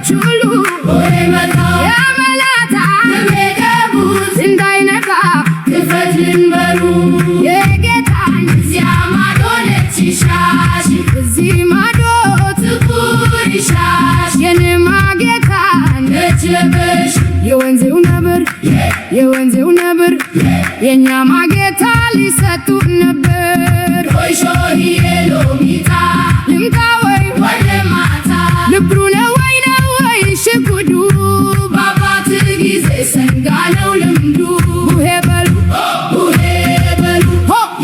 ልጆች ሁሉ የመላታ እንዳይነካ ክፈት ድንበሩ የጌታን እዚያ ማዶ ነጭ ሻሽ እዚህ ማዶ ጥቁር ሻሽ የንማ ጌታን ነጭ ለበሽ የወንዜው ነብር የኛማ ጌታ ሊሰጡን ነበር ሾሂዬ ሎሚታ ልምጣ ወይ ወደ ማታ ልብሩ ነው ወይ ሽጉዱ በአባት ጊዜ ሰንጋ ነው ልምዱ ቡሄ በሉ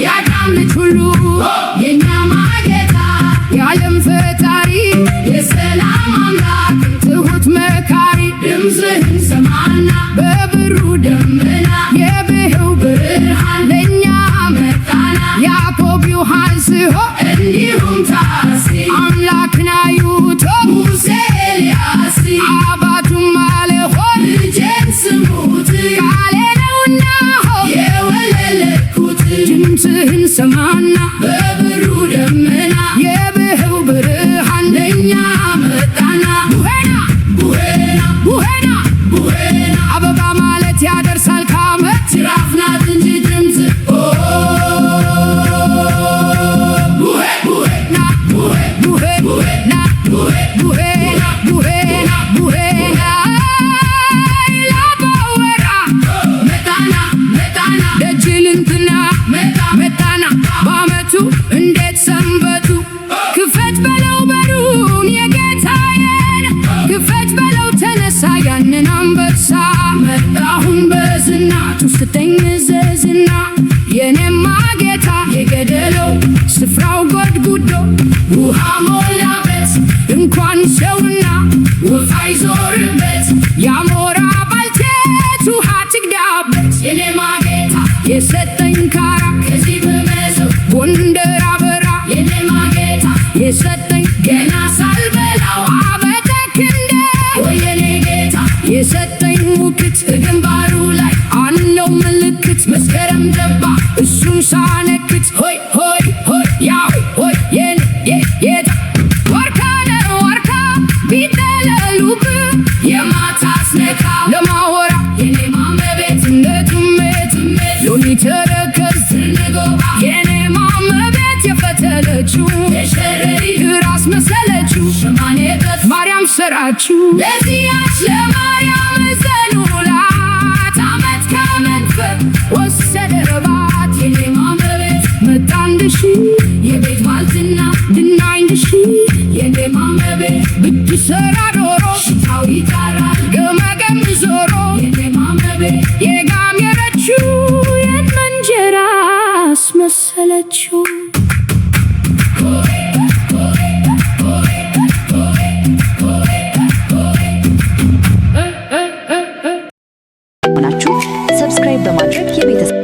የአዳም ልጅ ሁሉ የኛማ ጌታ የዓለም ፈጣሪ የሰላም አምላክ ትሁት መካሪ ድምፅህን ሰማና በብሩ ደመና የብህው ብርሃን ለእኛ መጣና ያዕቆብ ዮሐንስ እንዲሁም ታሲ አምላክን አዩቶ ሙሴ ኤልያስ አባቱም አለሆ ልጄን ስሙት ቃሌ ነውና የወለድኩት ድምፅህን ሰማና በብሩ ደመና የብህው ብርሃን ለእኛ መጣና ቡሄና አበባ ማለት ያደርሳል ከዓመት ጅራፍ ናት እንጂ ድምፅ ቡሄና ላባወራ መጣና ደጅ ልንትና መጣና በዓመቱ እንዴት ሰንበቱ ክፈት በለው በሩን የጌታዬን ክፈት በለው ተነሳ ያንን አንበሳ መጣሁን በዝና ትውስጠኝ ዘዝና የኔማ ጌታ የገደለው ስፍራው ጎድጉዶ ውሃ ሞላበት እንኳን ሰውና ወፍ አይዞርበት ያሞራ ባልቴት ውሃ ትግዳበት የኔማ ጌታ የሰጠኝ ካራ ከዚህ በመዘው ጎንደር አበራ የኔማ ጌታ የሰጠኝ ገና ሳልበላው አበተ ክንዴ ወየኔ ጌታ የሰጠኝ ሙክት ግንባሩ ላይ አለው ምልክት መስከረም ገባ እሱን ሳነክት ሆይ ያው ሆይ የኔ ጌታ ወርካ ነው ወርካ ቢጠለሉብ የማታ አስነካ ለማወራ የኔ ማመቤት እንደትሜት ሎሚ ተረከዝ ስንጎባ የኔ ማመቤት የፈተለችው የሸረሪት ራስ መሰለችው ሸማኔበት ማርያም ሰራችው ለዚያች ለማርያም ዘኑላት ዓመት ከመንፈቅ ወሰደ ረባት የኔ ማመቤት መጣ አንድሺ የቤት ባልትና ድና አንድሺ የኔ ማመቤት ብትሰራ ዶሮ ሽታው ይጣራል ገመገም ዞሮ የኔ ማመቤት የጋም የረችው የእንጀራ አስመሰለችው ሰብስክራይብ በማድረግ የቤተሰብ